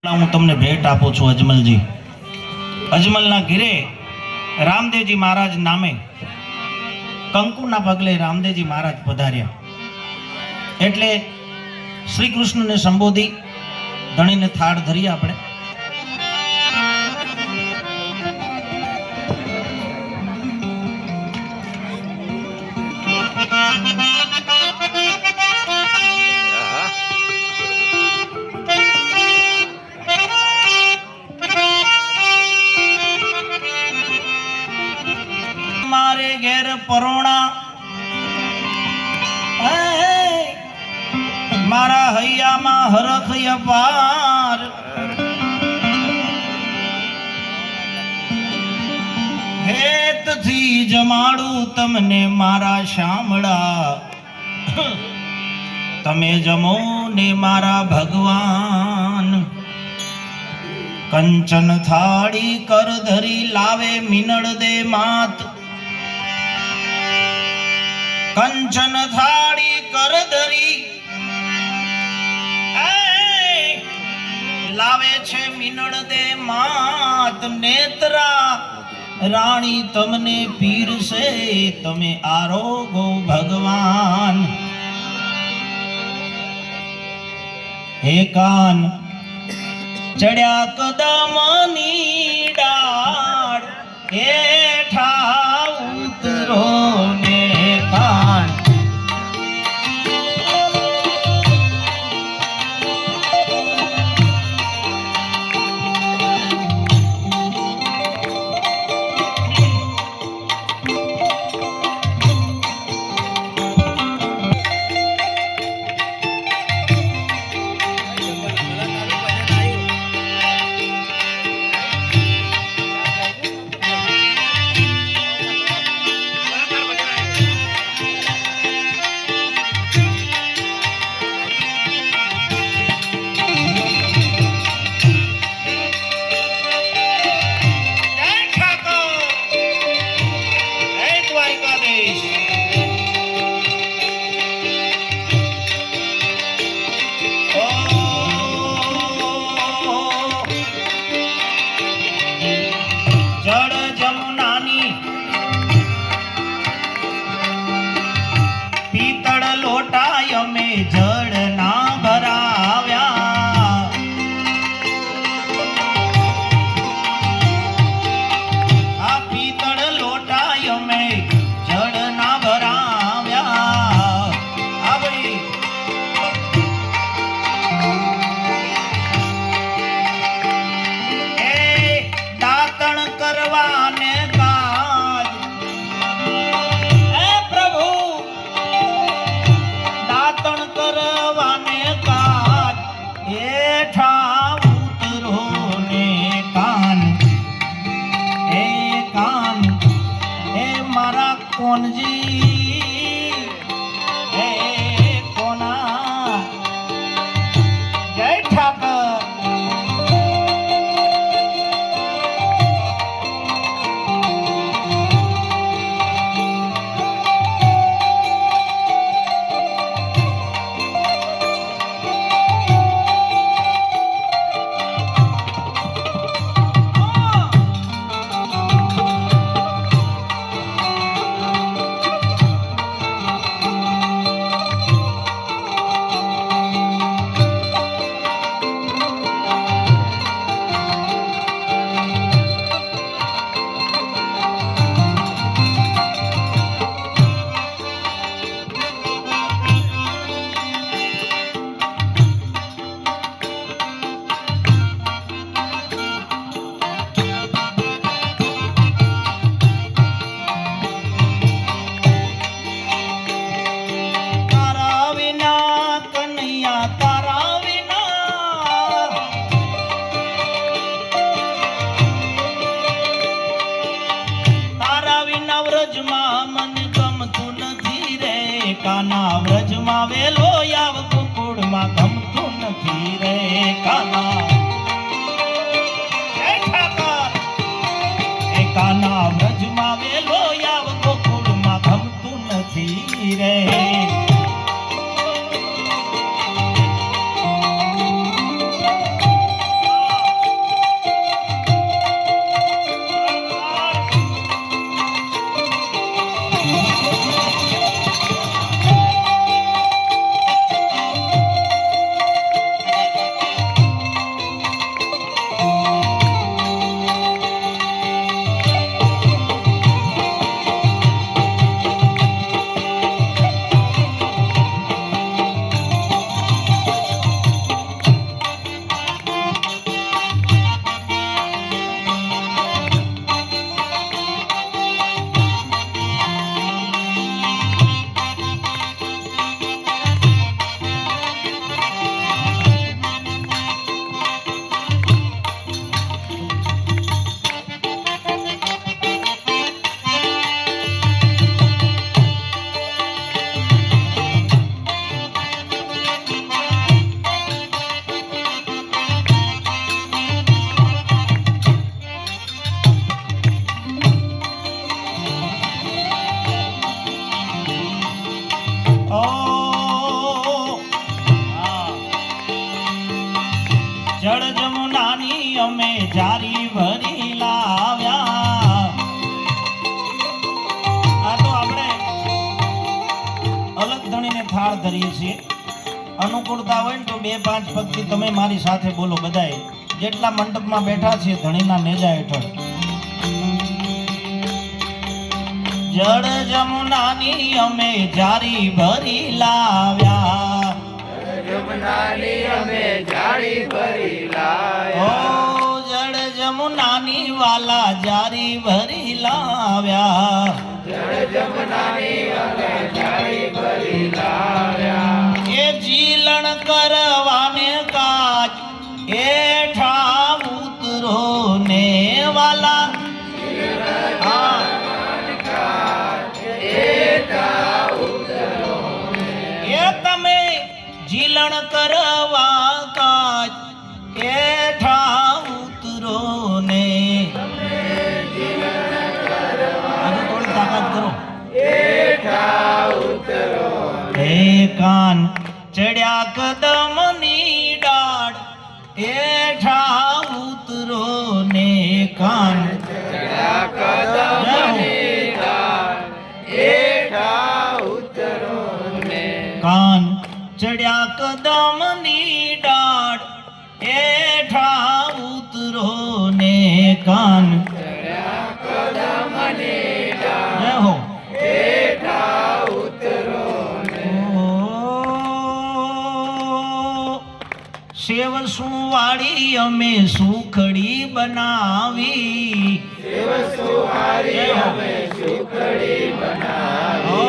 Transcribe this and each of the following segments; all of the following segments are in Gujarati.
હું તમને ભેટ આપું છું અજમલજી. અજમલના ઘીરે રામદેવજી મહારાજ નામે કંકુના પગલે રામદેવજી મહારાજ પધાર્યા. એટલે શ્રી કૃષ્ણને સંબોધી ધણીને થાળ ધરી આપણે. મારે ઘેર પરોણા મારા હૈયામાં હરખ અપાર, હેતથી જમાડું તમને મારા શામળા, તમે જમો ને મારા ભગવાન. કંચન થાળી કર ધરી લાવે મિનળ દે માત, કંચન થાળી કર ધરી લાવે છે મિનળ દે માત. નેત્રા રાણી તમને પીરસે, તમે આરોગો ભગવાન. હે કાન ચડ્યા કદમની ડાળ, હેઠા ઉતરો ને કાન. જળ ના ભરાવ્યા, આ પિત્તળ લોટાય અમે જળ ના ભરાવ્યા. આવી એ દાતણ કરવાને કાજ, એ પ્રભુ કરવાને કાજ, હેઠા ઉતરો ને કાન. એ કાન એ મારા કોનજી, એ કોના જય ઠાકર. કાના વ્રજમાં વેલો આવ, કુકુડમાં ગમતું નથી રે કાના. એ કાના વ્રજમાં વેલો આવ, કુકુડમાં ગમતું નથી રે. જળ જમુનાની અમે જારી ભરી લાવ્યા. આ તો આપણે અલગ ધણીને થાળ ધરીએ છીએ. અનુકૂળતા હોય ને તો 2-5 પગથી તમે મારી સાથે બોલો. બધાએ જેટલા મંડપમાં બેઠા છે ધણીના નેજા હેઠળ. જળ જમુનાની અમે જારી ભરી લાવ્યા. જમનાની અમે જાળી ભરી લાયા. ઓ જળ જમુનાની વાલા જારી ભરી લાવ્યા. જળ જમનાની અમે જાળી ભરી લાયા. એ જીલણ કરવાને કાજ એઠા ઉતરો ને વાલા. એ તમે જીલણ કરવા કાજ એઠા ઉતરો ને. હજુ થોડી તાકાત કરો. હે કાન ચડ્યા કદમની ડાળ એઠા ઉતરો ને. કાન કાન ચડ્યા કદમની ડાળ એઠા ઉતરો ને. કાન જય હો. સેવ સુવાળી અમે સુખડી બનાવી. ઓ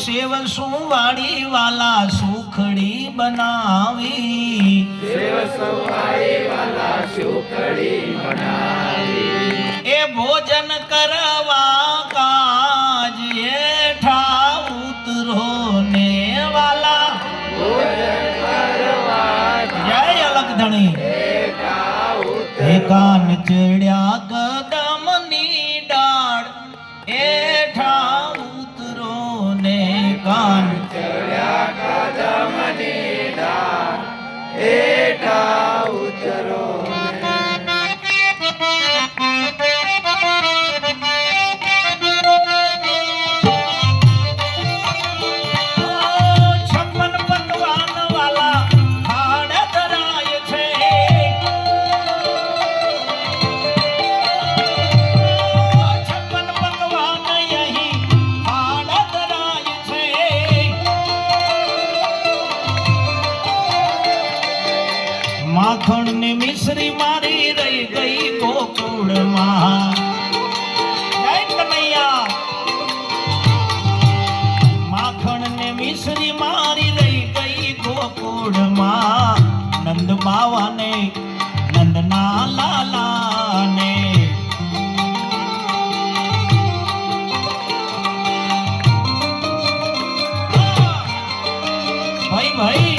સેવ સુવાળી વાલા સુખડી બનાવી. એ ભોજન કરવા કાજ એઠા ઉતરો ને વાલા. જય અલગ ધણી. હે કાન ચડ્યા કદમની ડાળ એઠા ઉતરો ને. કાન છપ્પન પકવાન વાલા થાળ ધરાય છે. છપ્પન પકવાન અહીં થાળ ધરાય છે. માખણ ને મિશ્રી મારી રહી ગઈ ગોકુળમાં. જય કનૈયા. માખણ ને મિશ્રી મારી રહી ગઈ ગોકુળમાં. નંદ બાવાને નંદના લાલાને. ભાઈ ભાઈ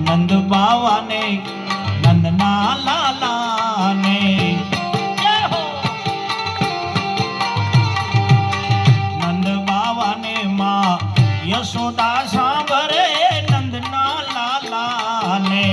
નંદ બાવાને નંદના લાલાને. નંદ બાવાને માં યશોદા સાંભળે નંદના લાલાને.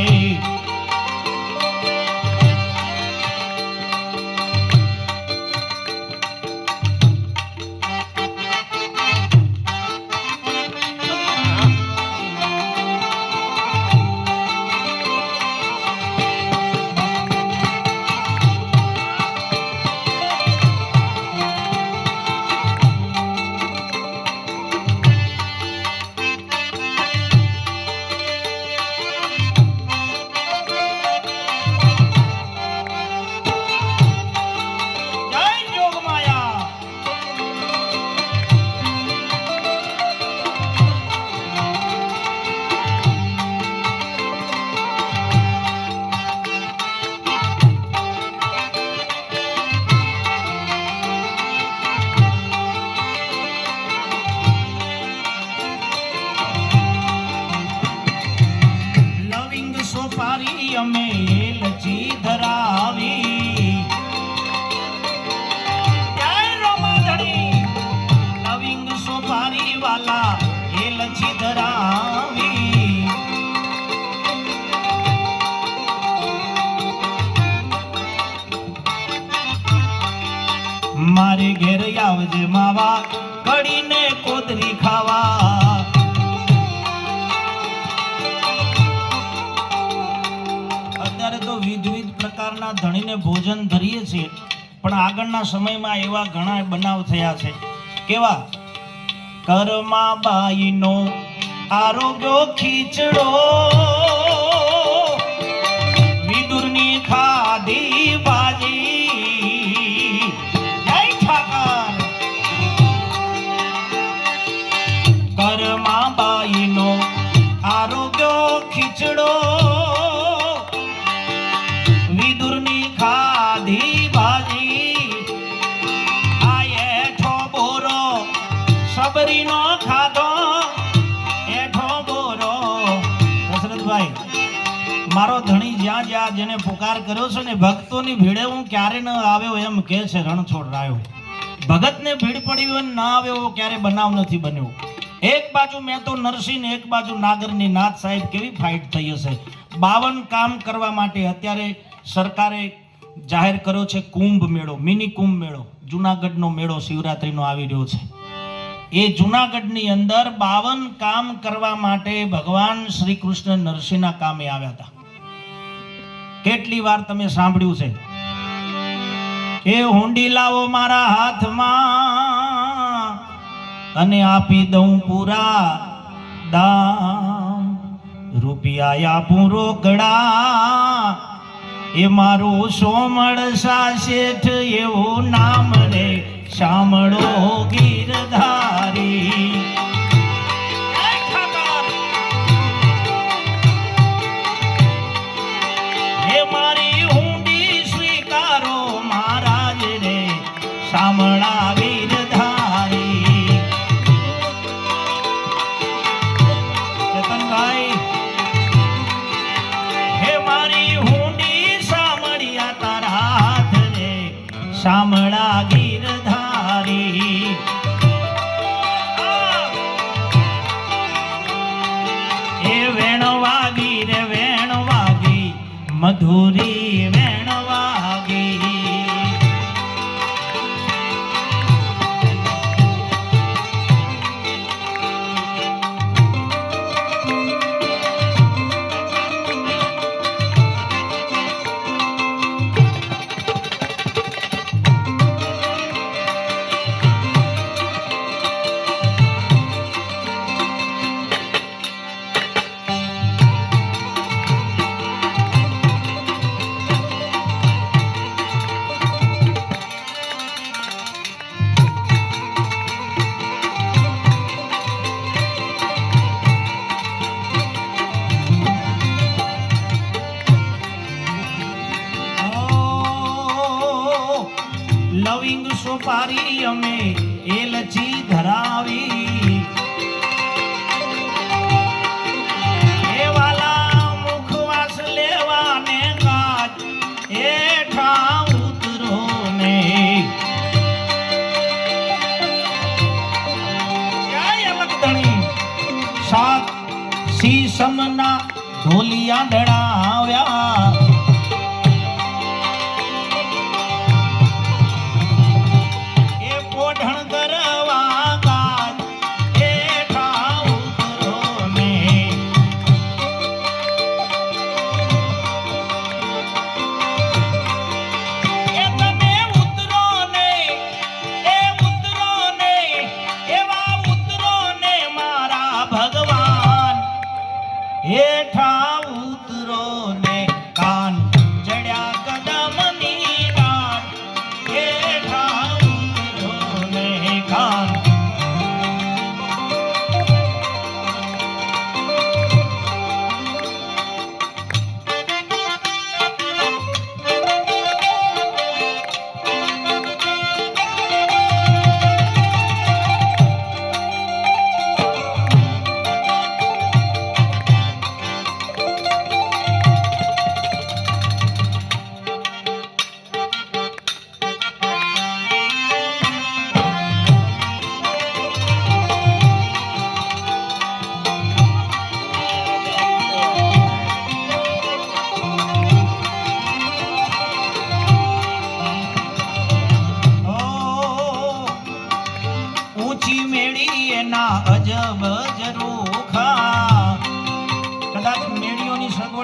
સુપારી અમે એલચી ધરાવી જય રોમાધણી લવિંગ સુપારી વાલા એલચી ધરાવી મારે ઘેર આવજે માવા કડીને કોદરી ખાવા અત્યારે તો વિવિધ પ્રકારના ધણીને ભોજન ધરીએ છીએ પણ આગળના સમયમાં એવા ઘણા બનાવ થયા છે કેવા કર્મા બાઈનો આરોગ્ય ખીચડો વિદુરની ખાધી ભાજી જય ઠાકર કર્મા બાઈનો આરોગ્ય ખીચડો વિદુરની ખાધી ભાજી આ એઠો બોરો સબરીનો ખાધો એઠો બોરો દશરથભાઈ મારો ધણી જ્યાં જ્યાં જેને પુકાર કર્યો છે ને ભક્તોની ભીડે હું ક્યારે ન આવ્યો એમ કે છે રણછોડ રાયો ભગતને ભીડ પડી હોય ન આવ્યો ક્યારે બનાવ નથી બન્યો એક બાજુ મેં તો નરસિંહ એક બાજુ નાગરની નાથ સાહેબ કેવી ફાઇટ થઈ હશે 52 કામ કરવા માટે અત્યારે સરકારે જાહેર કર્યો છે કુંભ મેળો મિની કુંભ મેળો જુનાગઢનો મેળો શિવરાત્રીનો આવી રહ્યો છે એ જુનાગઢની અંદર 52 કામ કરવા માટે ભગવાન શ્રી કૃષ્ણ નરસિંહના કામે આવ્યા હતા કેટલી વાર તમે સાંભળ્યું છે એ હુંડી લાવો મારા હાથમાં અને આપી દઉં પૂરા દામ રૂપિયા આપું રોકડા એ મારું સોમળસા શેઠ એવું નામ રે શામળો ગીરધારી હે મારી હુંડી સ્વીકારો મહારાજ રે શામળા ગીરધારી ચેતનભાઈ હે મારી હુંડી શામળિયા તારા હાથ રે શામળા ગીરધારી એ વેણવાગી રે વેણવાગી મધુરી વેણવાગી લવિંગ સુપારી અમે એલચી ધરાવી એ વાલા મુખવાસ લેવાને ગાજ એઠા ઉતરો ને જય અલગધણી સાત સીસમના ઢોલિયા ડળાવ્યા હેઠા ઉતરો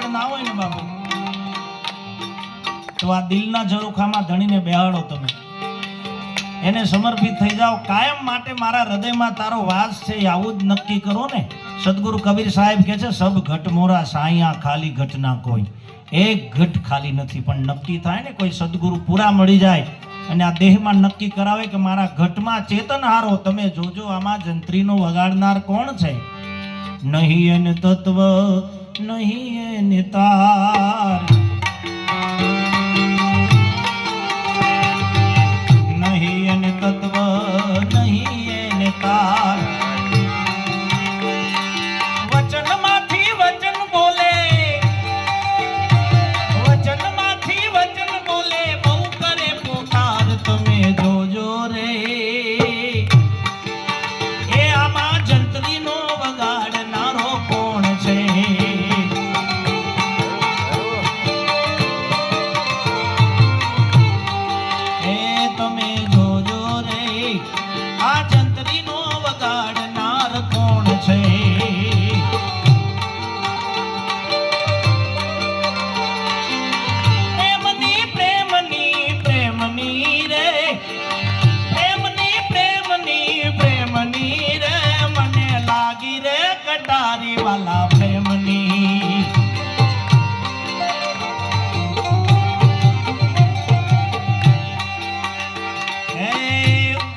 સગવડ ના હોય ને બાપુ, તો આ દિલના ઝરૂખામાં ધણીને બેહાડો તમે, એને સમર્પિત થઈ જાઓ. કાયમ માટે મારા હૃદયમાં તારો વાસ છે આવું જ નક્કી કરો ને. સદગુરુ કબીર સાહેબ કહે છે, સબ ઘટ મોરા સાયા ખાલી ઘટ ના કોઈ. એક ઘટ ખાલી નથી, પણ નક્કી થાય ને કોઈ સદગુરુ પૂરા મળી જાય અને આ દેહમાં નક્કી કરાવે કે મારા ઘટમાં ચેતન હારો. તમે જોજો આમાં જંત્રીનો વગાડનાર કોણ છે? નહીં એને તત્વ નહીં એને તાર, નહીં એને તત્વ નહીં એને તાર. વચનમાંથી વચન બોલે, વચનમાંથી વચન બોલે, બહુ કરે પોકાર. તમે જોજો રે એ આમાં જંત્રીનો વગાડનારો કોણ છે? એ તમે જોજો રે આ જંત્રીનો વગાડનાર કોણ છે? પ્રેમની પ્રેમની પ્રેમની રે, પ્રેમની પ્રેમની પ્રેમની રે, મને લાગી રે કટારી વાલા પ્રેમની. હે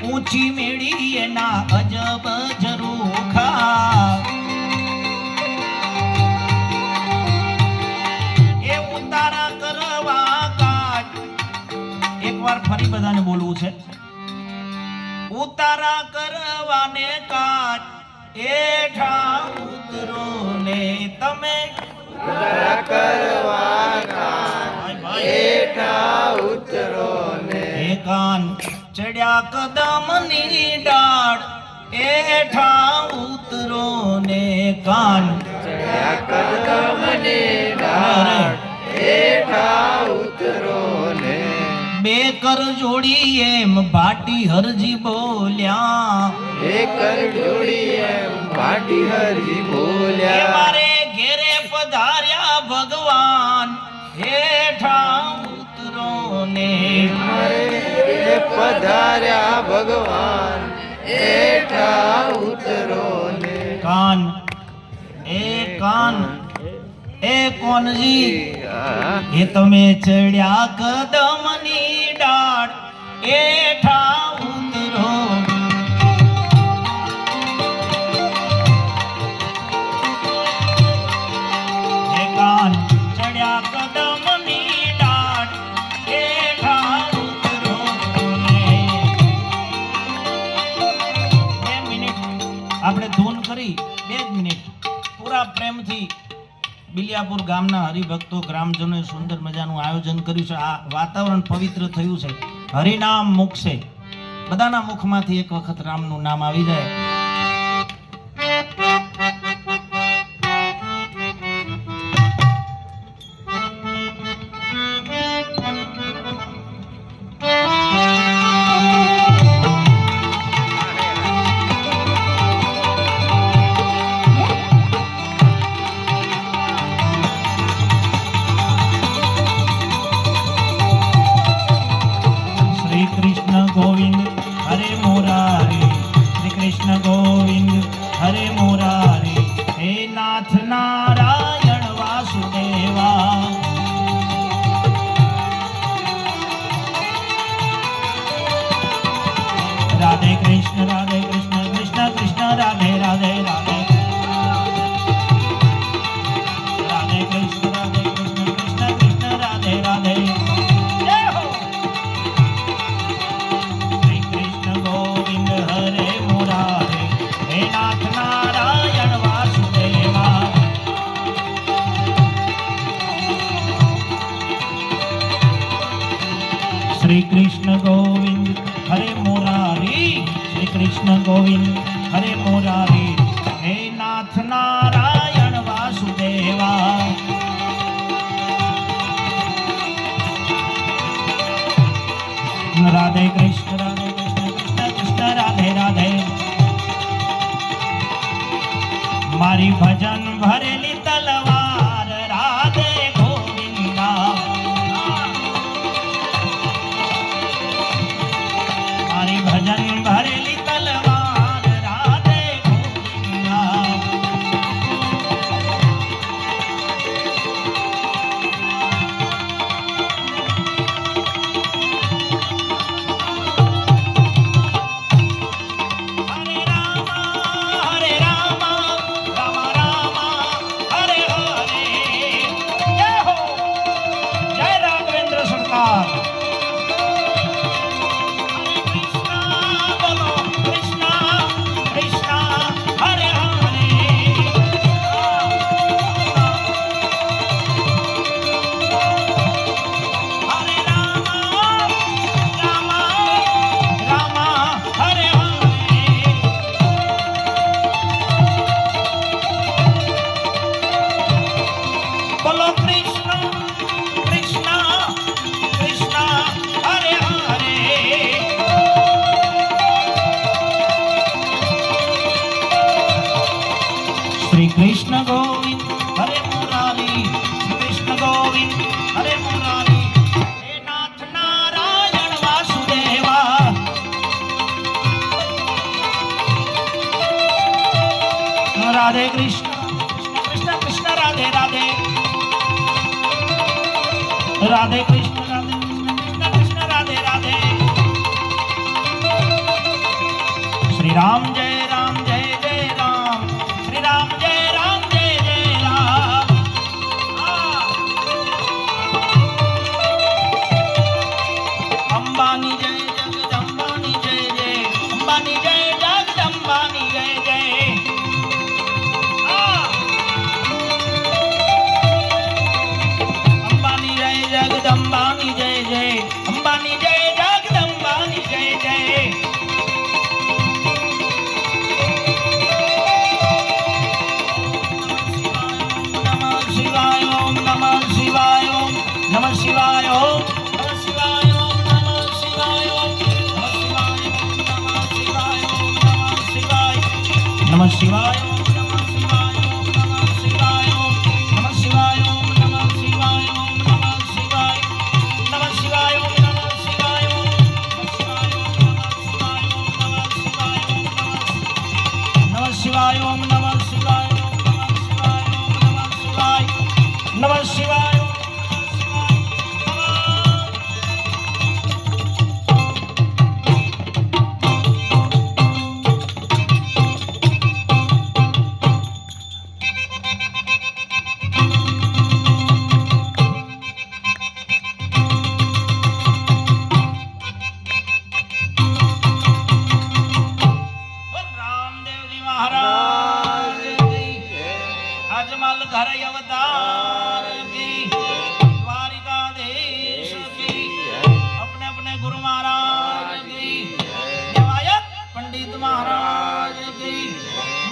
ઊંચી મેળી એના અજબ ઝરૂખા, એ ઉતારા કરવા કાટ. એકવાર ફરી બધાને બોલવું છે. ઉતારા કરવાને કાટ, એઠા ઉતરો ને તમે. એઠા ઉતરો ને એ કાન ચડ્યા કદમની ડાળ, એઠા ઉતરો ને કાન. કદમની ડાળ, એઠા ઉતરો ને. બે કર જોડી એમ ભાટી હરજી બોલ્યા, એકર જોડી એમ ભાટી હરી એ બોલ્યા. મારે ઘેરે પધાર્યા ભગવાન, હેઠા ઉતરો ને. મારે પધાર્યા ભગવાન, એઠા ઉતરો ને. કાન એ કાન એ કોનજી, એ તમે ચડ્યા કદમની ડાળ, એઠા ઉતરો. એ કાન ચડ્યા કદમની ડાળ, એઠા ઉતરો ને. 2 મિનિટ આપણે ધૂન કરી, 2 મિનિટ પૂરા પ્રેમથી. બિલિયાપુર ગામના હરિભક્તો ગ્રામજનોએ સુંદર મજાનું આયોજન કર્યું છે. આ વાતાવરણ પવિત્ર થયું છે. હરિનામ મુખશે, બધાના મુખમાંથી એક વખત રામનું નામ આવી જાય. શ્રી કૃષ્ણ ગોવિંદ હરે મુરારી, શ્રી કૃષ્ણ ગોવિંદ હરે મુરારી. હે નાથ નારાયણ વાસુદેવા, રાધે કૃષ્ણ કૃષ્ણ કૃષ્ણ રાધે રાધે રાધે. રાધે કૃષ્ણ કૃષ્ણ રાધે રાધે. જય હો. શ્રી કૃષ્ણ ગોવિંદ હરે મુરારે, હે નાથ નારાયણ વાસુદેવા. શ્રી કૃષ્ણ ગોવિંદ હરે મુરારી, શ્રી કૃષ્ણ ગોવિંદ હરે મુરારી. હે નાથ નારાયણ વાસુદેવા. રાધે કૃષ્ણ કૃષ્ણ રાધે રાધે. મારી ભજન ભરેલી તલવાર રાધે કૃષ્ણ કૃષ્ણ કૃષ્ણ હરે હરે શ્રી કૃષ્ણ ગોવિંદ હરે મુરારી શ્રી કૃષ્ણ ગોવિંદ હરે મુરારી હે નાથ નારાયણ વાસુદેવા રાધે કૃષ્ણ કૃષ્ણ કૃષ્ણ કૃષ્ણ રાધે રાધે રાધે કૃષ્ણ રાધે કૃષ્ણ કૃષ્ણ કૃષ્ણ રાધે રાધે શ્રી રામ જય રામ જય જય રામ શ્રી રામ જય રામ જય જય રામ અંબાની જય જગદંબાની જય જય અંબાની જય જગદંબાની જય જય અંબાની જય જગદંબાની જય જય અંબાની જય જગદંબાની જય જય નમઃ શિવાય ઓમ નમઃ શિવાય ઓમ નમઃ શિવાય ઓમ નમઃ શિવાય ઓમ નમઃ શિવાય ઓમ નમઃ શિવાય ઓમ નમઃ શિવાય ઓમ નમઃ શિવાય નમઃ શિવાય ઓમ નમઃ શિવાય ઓમ નમઃ શિવાય ઓમ નમઃ શિવાય ઓમ નમઃ શિવાય ઓમ નમઃ શિવાય નમઃ શિવાય ઓમ નમઃ શિવાય ઓમ નમઃ શિવાય ઓમ નમઃ શિવાય ઓમ નમઃ શિવાય ઓમ નમઃ શિવાય ઓમ નમઃ શિવાય ઓમ નમઃ શિવાય ઓમ નમઃ શિવાય ઓમ નમઃ શિવાય રામદેવજી મહારાજ કી અજમલ ઘર અવતાર की द्वारिकाधीश की अपने अपने गुरु महाराज की देवायत पंडित महाराज की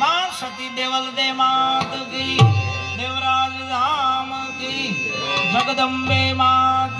मां सती देवल दे मात की देवराज धाम की जगदम्बे मात